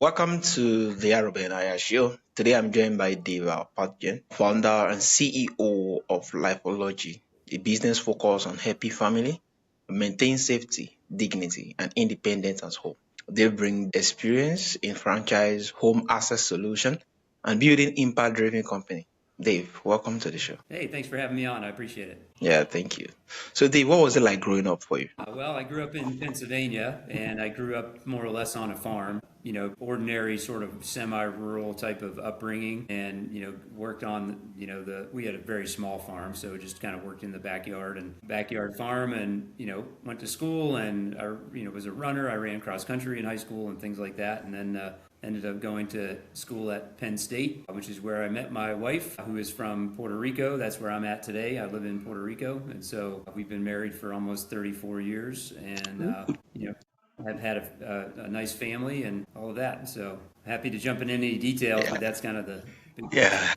Welcome to the Aro Benaiah Show. Today I'm joined by Dave Pazgan, founder and CEO of Liftology, a business focused on happy family, maintain safety, dignity, and independence at home. They bring experience in franchise, home access solution, and building impact-driven company. Dave, welcome to the show. Hey, thanks for having me on. I appreciate it. Yeah, thank you. So, Dave, what was it like growing up for you? Well, I grew up in Pennsylvania and I grew up more or less on a farm, ordinary sort of semi-rural type of upbringing and, worked on, we had a very small farm. So just kind of worked in the backyard and backyard farm and, went to school and, was a runner. I ran cross country in high school and things like that. And then, ended up going to school at Penn State, which is where I met my wife, who is from Puerto Rico. That's where I'm at today. I live in Puerto Rico, and so we've been married for almost 34 years, and have had a nice family and all of that. So happy to jump in any details, Yeah, but that's kind of the big picture. yeah.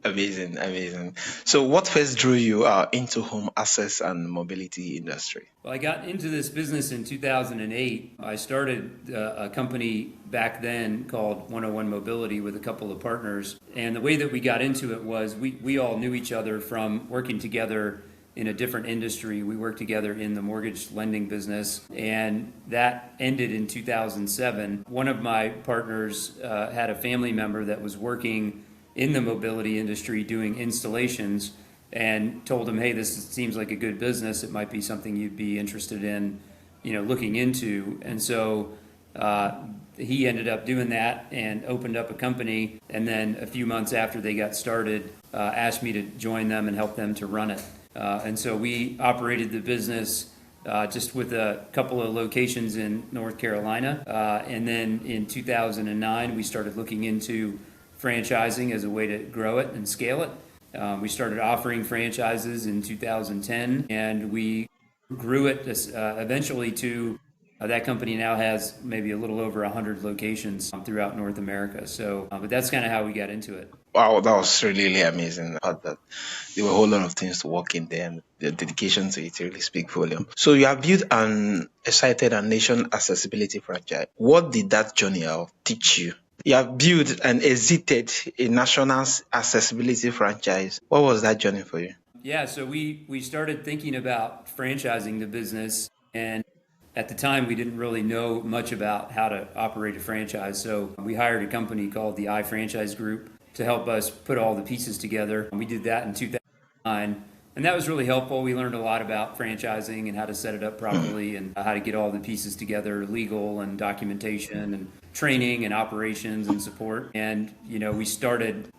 Amazing, amazing. So, what first drew you into home access and mobility industry? Well, I got into this business in 2008. I started a company back then called 101 Mobility with a couple of partners. And the way that we got into it was we all knew each other from working together in a different industry. We worked together in the mortgage lending business, and that ended in 2007. One of my partners had a family member that was working in the mobility industry doing installations and told him, hey, this seems like a good business. It might be something you'd be interested in, looking into. And so he ended up doing that and opened up a company. And then a few months after they got started, asked me to join them and help them to run it. And so we operated the business just with a couple of locations in North Carolina. And then in 2009, we started looking into franchising as a way to grow it and scale it. We started offering franchises in 2010, and we grew it eventually to that company now has maybe a little over 100 locations throughout North America. So, but that's kind of how we got into it. Wow, that was really, really amazing. I heard that there were a whole lot of things to work in there, and the dedication to it really speak volume. So you have built an excited and nation accessibility franchise. What did that journey teach you? You have built and exited a national accessibility franchise. What was that journey for you? Yeah, so we started thinking about franchising the business, and at the time we didn't really know much about how to operate a franchise. So we hired a company called the iFranchise Group to help us put all the pieces together. We did that in 2009. And that was really helpful. We learned a lot about franchising and how to set it up properly and how to get all the pieces together, legal and documentation and training and operations and support. And,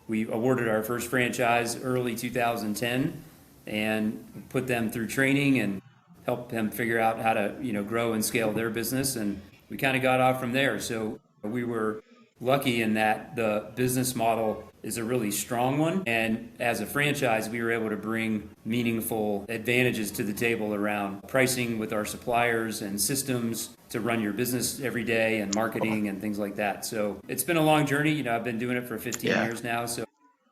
we awarded our first franchise early 2010 and put them through training and helped them figure out how to, grow and scale their business. And we kind of got off from there. So we were lucky in that the business model is a really strong one. And as a franchise, we were able to bring meaningful advantages to the table around pricing with our suppliers and systems to run your business every day and marketing and things like that. So it's been a long journey. I've been doing it for 15 Yeah. years now. So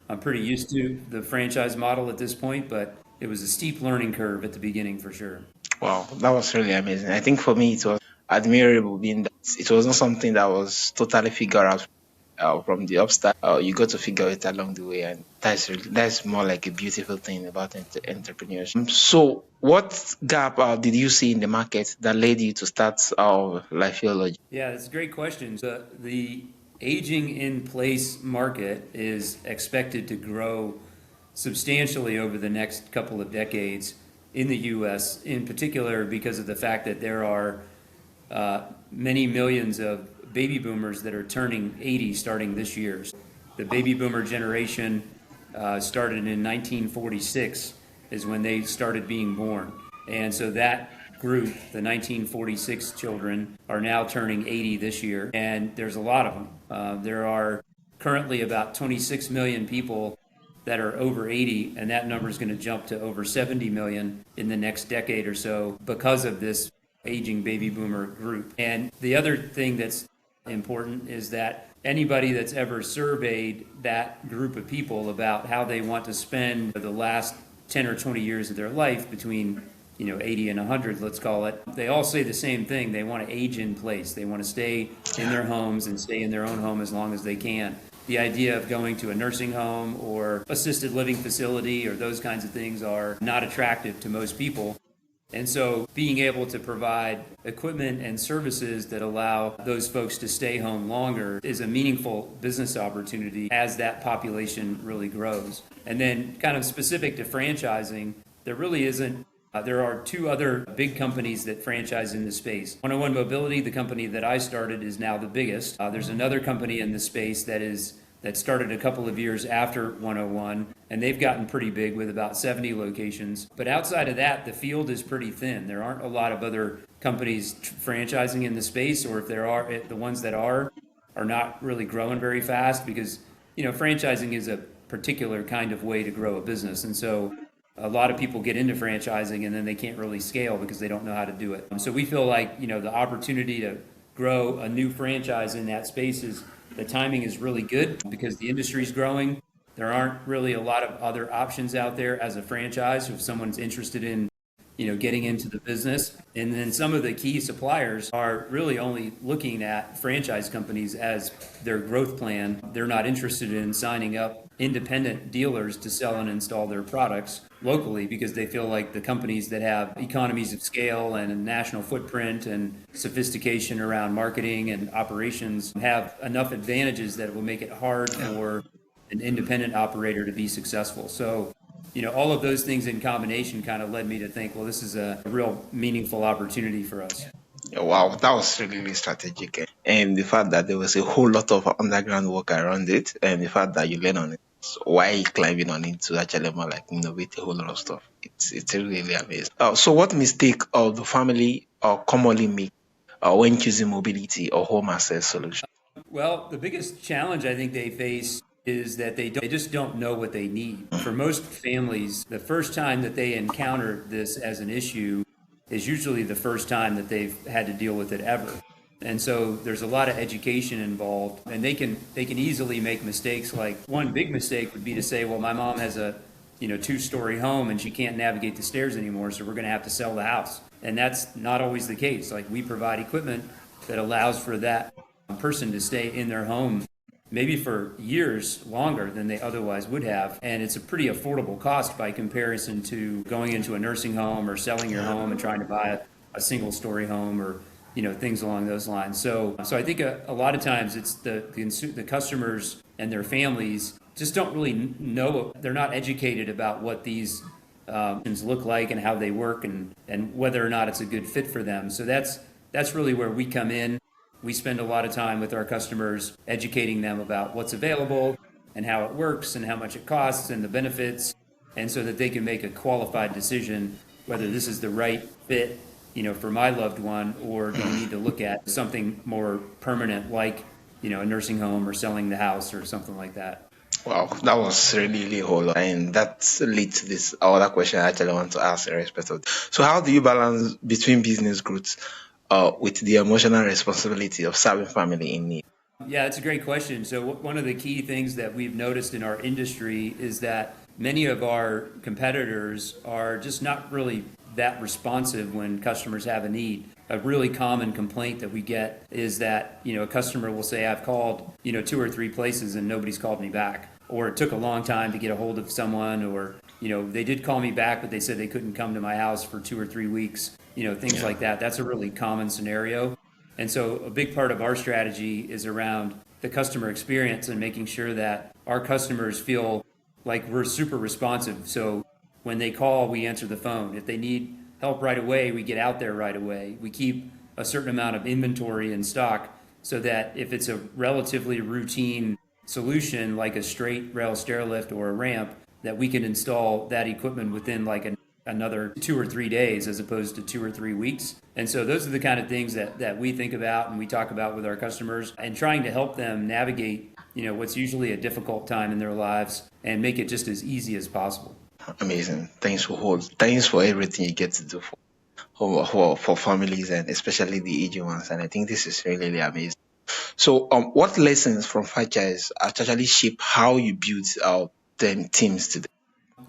I'm pretty used to the franchise model at this point, but it was a steep learning curve at the beginning for sure. Wow, that was really amazing. I think for me it was admirable being that it wasn't something that was totally figured out from the upstart. You got to figure it along the way, and that's more like a beautiful thing about entrepreneurship. So, what gap did you see in the market that led you to start Lifelogy? Yeah, that's a great question. The aging in place market is expected to grow substantially over the next couple of decades in the US, in particular because of the fact that there are many millions of baby boomers that are turning 80 starting this year. The baby boomer generation started in 1946 is when they started being born. And so that group, the 1946 children, are now turning 80 this year. And there's a lot of them. There are currently about 26 million people that are over 80, and that number is going to jump to over 70 million in the next decade or so because of this aging baby boomer group. And the other thing that's important is that anybody that's ever surveyed that group of people about how they want to spend the last 10 or 20 years of their life between 80 and 100, let's call it, they all say the same thing. They want to age in place. They want to stay in their homes and stay in their own home as long as they can. The idea of going to a nursing home or assisted living facility or those kinds of things are not attractive to most people. And so being able to provide equipment and services that allow those folks to stay home longer is a meaningful business opportunity as that population really grows. And then kind of specific to franchising, there really isn't. There are two other big companies that franchise in the space. 101 Mobility, the company that I started, is now the biggest. There's another company in the space that started a couple of years after 101, and they've gotten pretty big with about 70 locations. But outside of that, the field is pretty thin. There aren't a lot of other companies franchising in the space, or if there are, the ones that are not really growing very fast because, franchising is a particular kind of way to grow a business. And so a lot of people get into franchising and then they can't really scale because they don't know how to do it. So we feel like, the opportunity to grow a new franchise in that space the timing is really good because the industry is growing. There aren't really a lot of other options out there as a franchise if someone's interested in, getting into the business. And then some of the key suppliers are really only looking at franchise companies as their growth plan. They're not interested in signing up independent dealers to sell and install their products locally because they feel like the companies that have economies of scale and a national footprint and sophistication around marketing and operations have enough advantages that it will make it hard for an independent operator to be successful. So, all of those things in combination kind of led me to think, well, this is a real meaningful opportunity for us. Wow, that was really, really strategic. And the fact that there was a whole lot of underground work around it, and the fact that you learn on it, so why climbing on it to actually more like innovate a whole lot of stuff. It's really, really amazing. So what mistake of the family commonly make when choosing mobility or home access solution? Well, the biggest challenge I think they face is that they just don't know what they need. For most families, the first time that they encounter this as an issue is usually the first time that they've had to deal with it ever. And so there's a lot of education involved, and they can easily make mistakes. Like one big mistake would be to say, well, my mom has a 2-story home and she can't navigate the stairs anymore, so we're going to have to sell the house. And that's not always the case. Like we provide equipment that allows for that person to stay in their home maybe for years longer than they otherwise would have. And it's a pretty affordable cost by comparison to going into a nursing home or selling your home and trying to buy a single-story home or things along those lines. So I think a lot of times it's the customers and their families just don't really know. They're not educated about what these things look like and how they work and whether or not it's a good fit for them. So that's really where we come in. We spend a lot of time with our customers educating them about what's available and how it works and how much it costs and the benefits, and so that they can make a qualified decision whether this is the right fit, for my loved one, or do we need to look at something more permanent like, a nursing home or selling the house or something like that. Wow, that was really, really whole lot. And that leads to this other question I actually want to ask in respect of. So how do you balance between business growth with the emotional responsibility of serving family in need? Yeah, it's a great question. So one of the key things that we've noticed in our industry is that many of our competitors are just not really that responsive when customers have a need. A really common complaint that we get is that, a customer will say, I've called, 2 or 3 places and nobody's called me back. Or it took a long time to get a hold of someone, or, they did call me back, but they said they couldn't come to my house for 2 or 3 weeks, things like that. That's a really common scenario. And so a big part of our strategy is around the customer experience and making sure that our customers feel like we're super responsive. So when they call, we answer the phone. If they need help right away, we get out there right away. We keep a certain amount of inventory in stock so that if it's a relatively routine solution like a straight rail stair lift or a ramp, that we can install that equipment within like another 2 or 3 days as opposed to 2 or 3 weeks. And so those are the kind of things that we think about and we talk about with our customers, and trying to help them navigate, what's usually a difficult time in their lives and make it just as easy as possible. Amazing. Thanks for everything you get to do for families and especially the aging ones. And I think this is really, really amazing. So what lessons from franchise actually shape how you build them teams today?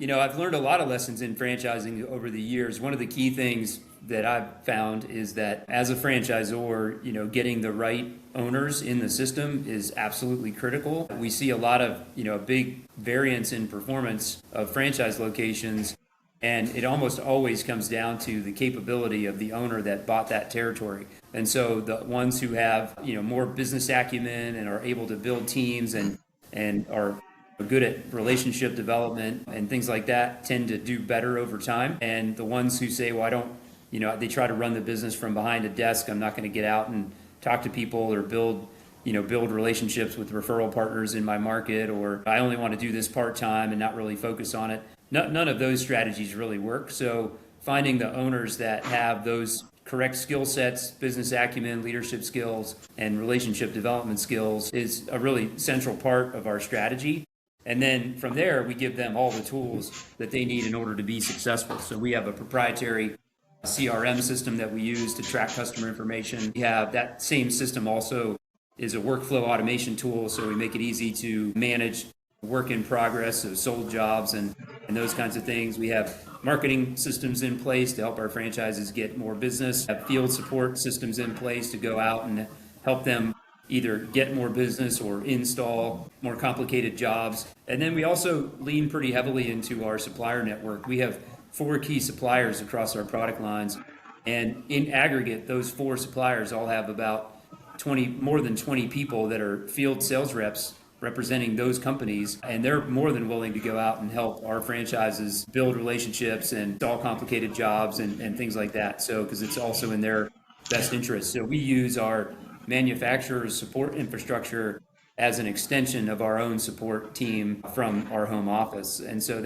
I've learned a lot of lessons in franchising over the years. One of the key things that I've found is that as a franchisor, getting the right owners in the system is absolutely critical. We see a lot of, big variance in performance of franchise locations, and it almost always comes down to the capability of the owner that bought that territory. And so the ones who have, more business acumen and are able to build teams and are good at relationship development and things like that tend to do better over time. And the ones who say, well, I don't, they try to run the business from behind a desk. I'm not going to get out and talk to people or build relationships with referral partners in my market, or I only want to do this part-time and not really focus on it. None of those strategies really work. So finding the owners that have those correct skill sets, business acumen, leadership skills, and relationship development skills is a really central part of our strategy. And then from there, we give them all the tools that they need in order to be successful. So we have a proprietary CRM system that we use to track customer information. We have that same system also is a workflow automation tool, so we make it easy to manage work in progress, so sold jobs and those kinds of things. We have marketing systems in place to help our franchises get more business, have field support systems in place to go out and help them either get more business or install more complicated jobs. And then we also lean pretty heavily into our supplier network. We have 4 key suppliers across our product lines, and in aggregate, those 4 suppliers all have about more than 20 people that are field sales reps representing those companies, and they're more than willing to go out and help our franchises build relationships and install complicated jobs and things like that. So, because it's also in their best interest. So we use our manufacturer's support infrastructure as an extension of our own support team from our home office. And so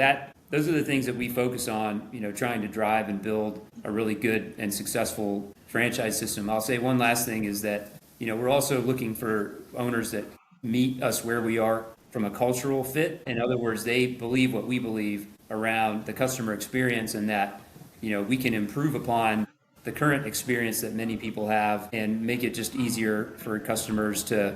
those are the things that we focus on, trying to drive and build a really good and successful franchise system. I'll say one last thing is that, we're also looking for owners that meet us where we are from a cultural fit. In other words, they believe what we believe around the customer experience, and that, we can improve upon the current experience that many people have and make it just easier for customers to,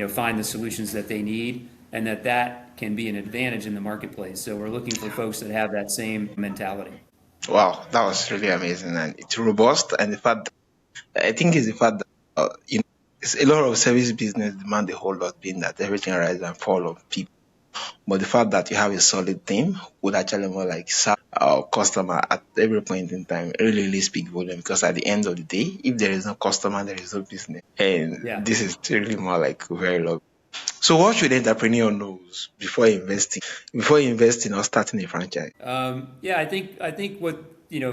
find the solutions that they need, and that can be an advantage in the marketplace. So we're looking for folks that have that same mentality. Wow, that was really amazing, and it's robust. And the fact that, I think, is the fact that it's a lot of service business demand a whole lot, being that everything rises and falls on people. But the fact that you have a solid team would actually more like serve our customer at every point in time really speak volume, because at the end of the day, if there is no customer, there is no business. And This is really more like very low. So what should the entrepreneur knows before investing or starting a franchise? I think what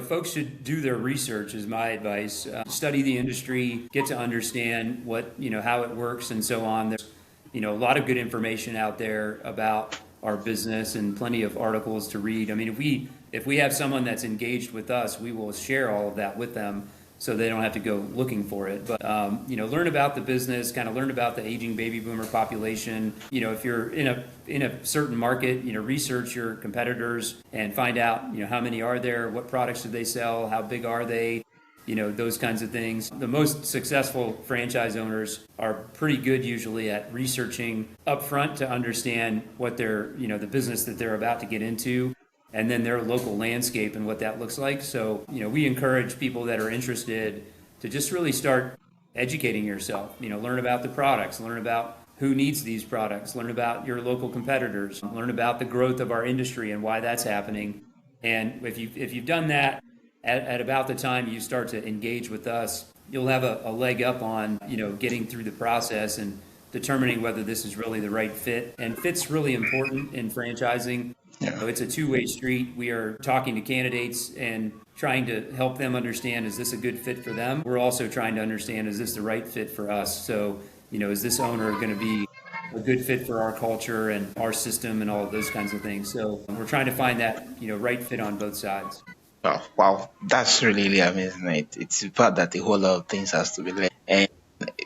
folks should do their research is my advice. Study the industry, get to understand what how it works and so on. There's a lot of good information out there about our business and plenty of articles to read. I mean, if we have someone that's engaged with us, we will share all of that with them, so they don't have to go looking for it. But, learn about the business, kind of learn about the aging baby boomer population. If you're in a certain market, research your competitors and find out, how many are there, what products do they sell, how big are they, those kinds of things. The most successful franchise owners are pretty good usually at researching upfront to understand what the business that they're about to get into, and then their local landscape and what that looks like. So, we encourage people that are interested to just really start educating yourself, learn about the products, learn about who needs these products, learn about your local competitors, learn about the growth of our industry and why that's happening. And if you've done that at about the time you start to engage with us, you'll have a leg up on, getting through the process and determining whether this is really the right fit. And fit's really important in franchising. Yeah. So it's a two-way street. We are talking to candidates and trying to help them understand, is this a good fit for them? We're also trying to understand, is this the right fit for us? So, is this owner going to be a good fit for our culture and our system and all of those kinds of things? So we're trying to find that, right fit on both sides. Oh, wow, that's really amazing. It's the fact that a whole lot of things has to be learned, and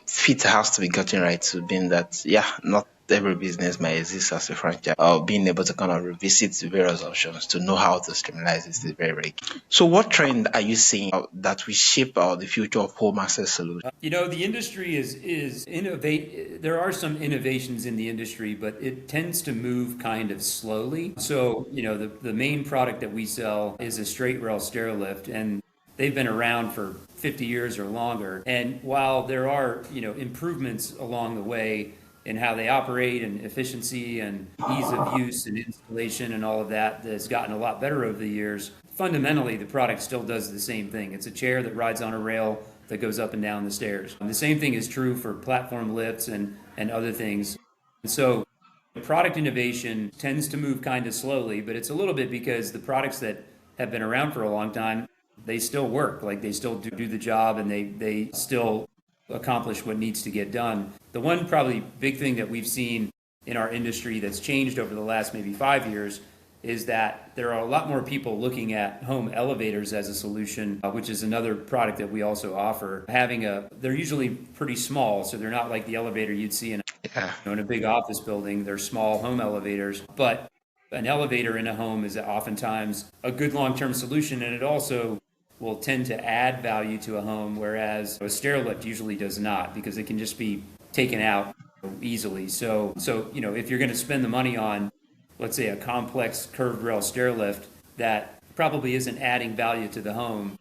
fit has to be gotten right, to being that, not every business might exist as a franchise. Being able to kind of revisit the various options to know how to streamline it is very, very key. So, what trend are you seeing that will shape the future of home access solutions? The industry is innovate. There are some innovations in the industry, but it tends to move kind of slowly. So, the main product that we sell is a straight rail stair lift, and they've been around for 50 years or longer. And while there are, improvements along the way in how they operate and efficiency and ease of use and installation and all of that has gotten a lot better over the years, fundamentally the product still does the same thing. It's a chair that rides on a rail that goes up and down the stairs. And the same thing is true for platform lifts and other things. And so the product innovation tends to move kind of slowly, but it's a little bit because the products that have been around for a long time, they still work. Like they still do the job, and they still accomplish what needs to get done. The one probably big thing that we've seen in our industry that's changed over the last maybe 5 years is that there are a lot more people looking at home elevators as a solution, which is another product that we also offer. They're usually pretty small, so they're not like the elevator you'd see in a big office building. They're small home elevators, but an elevator in a home is oftentimes a good long-term solution, and it also will tend to add value to a home, whereas a stair lift usually does not, because it can just be taken out easily. So if you're going to spend the money on, let's say, a complex curved rail stair lift that probably isn't adding value to the home,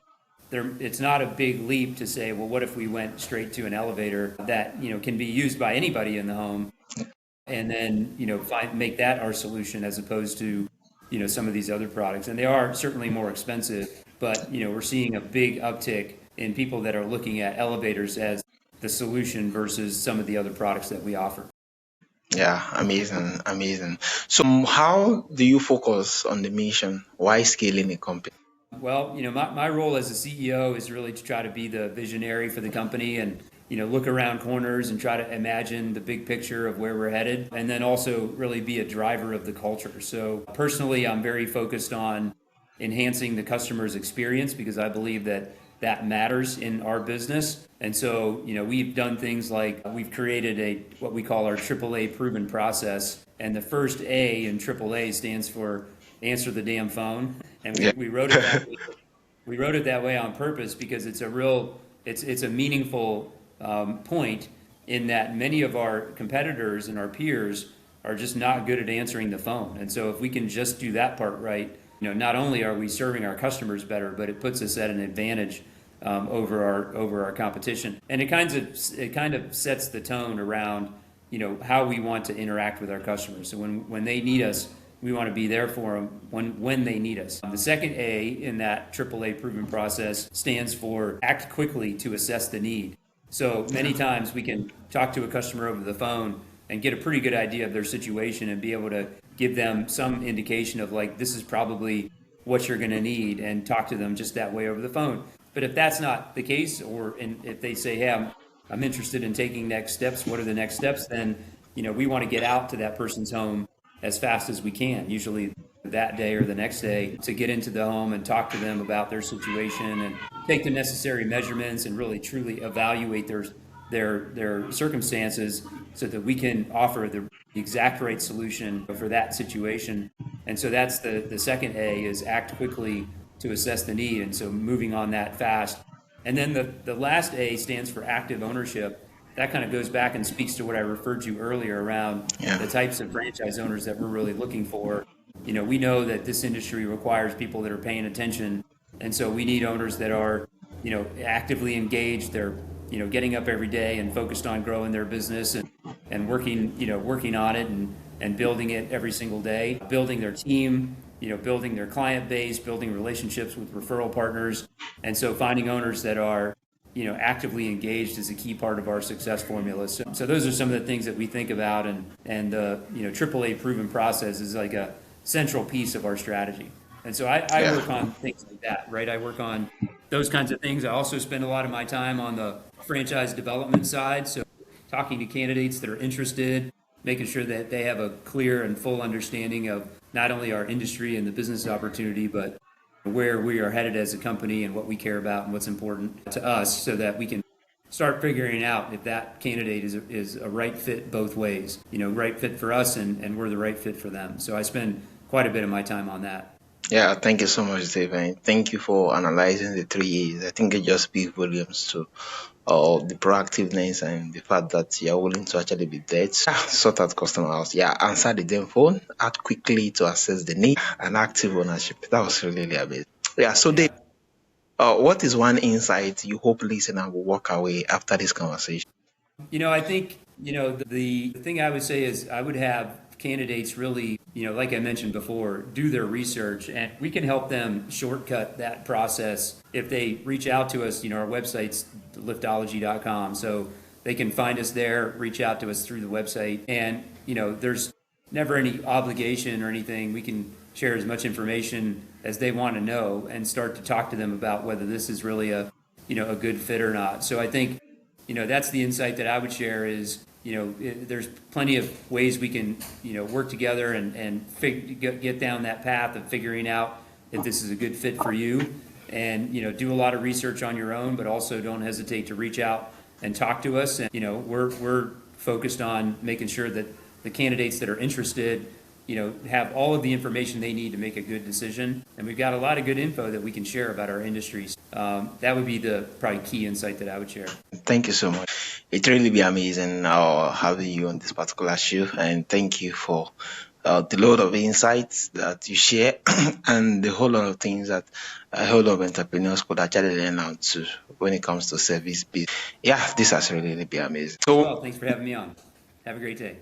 it's not a big leap to say, well, what if we went straight to an elevator that can be used by anybody in the home, and then make that our solution as opposed to some of these other products. And they are certainly more expensive, but we're seeing a big uptick in people that are looking at elevators as the solution versus some of the other products that we offer. Yeah, amazing, amazing. So, how do you focus on the mission? Why scaling a company? Well, my role as a CEO is really to try to be the visionary for the company and, look around corners and try to imagine the big picture of where we're headed, and then also really be a driver of the culture. So personally, I'm very focused on enhancing the customer's experience because I believe that matters in our business. And so, we've done things like we've created what we call our AAA proven process. And the first A in AAA stands for answer the damn phone. And we wrote it that way. We wrote it that way on purpose because it's a meaningful point in that many of our competitors and our peers are just not good at answering the phone. And so if we can just do that part right, not only are we serving our customers better, but it puts us at an advantage over our competition. And it kind of sets the tone around how we want to interact with our customers. So when they need us, we want to be there for them when they need us. The second A in that AAA proven process stands for act quickly to assess the need. So many times we can talk to a customer over the phone and get a pretty good idea of their situation and be able to give them some indication of like, this is probably what you're going to need, and talk to them just that way over the phone. But if that's not the case, if they say, hey, I'm interested in taking next steps, what are the next steps? Then, we want to get out to that person's home as fast as we can, usually that day or the next day, to get into the home and talk to them about their situation and take the necessary measurements and really truly evaluate their circumstances so that we can offer the exact right solution for that situation. And so that's the second A, is act quickly to assess the need. And so moving on that fast. And then the last A stands for active ownership. That kind of goes back and speaks to what I referred to earlier around the types of franchise owners that we're really looking for. We know that this industry requires people that are paying attention. And so we need owners that are, actively engaged. They're, getting up every day and focused on growing their business and working on it and building it every single day, building their team, building their client base, building relationships with referral partners. And so finding owners that are, actively engaged is a key part of our success formula. So those are some of the things that we think about, and AAA proven process is like a central piece of our strategy. And so I work on things like that, right? I work on those kinds of things. I also spend a lot of my time on the franchise development side. So talking to candidates that are interested, making sure that they have a clear and full understanding of not only our industry and the business opportunity, but where we are headed as a company and what we care about and what's important to us, so that we can start figuring out if that candidate is a right fit both ways, right fit for us and we're the right fit for them. So I spend quite a bit of my time on that. Yeah, thank you so much, Dave, and thank you for analyzing the 3 years. I think it just speaks volumes to the proactiveness and the fact that you're willing to actually be there to sort out customer house. Yeah, answer the damn phone, act quickly to assess the need, and active ownership. That was really amazing. Yeah, so Dave, what is one insight you hope listener will walk away after this conversation? I think, the thing I would say is I would have candidates really, like I mentioned before, do their research, and we can help them shortcut that process if they reach out to us. Our website's liftology.com, so they can find us there, reach out to us through the website, and, there's never any obligation or anything. We can share as much information as they want to know and start to talk to them about whether this is really a good fit or not. So I think, that's the insight that I would share is, there's plenty of ways we can, work together and get down that path of figuring out if this is a good fit for you, and, do a lot of research on your own, but also don't hesitate to reach out and talk to us. And, we're focused on making sure that the candidates that are interested, have all of the information they need to make a good decision. And we've got a lot of good info that we can share about our industries. That would be the probably key insight that I would share. Thank you so much. It really be amazing having you on this particular show, and thank you for the load of insights that you share and the whole lot of things that a whole lot of entrepreneurs could actually learn out to when it comes to service based. Yeah, this has really been amazing. Well, thanks for having me on. Have a great day.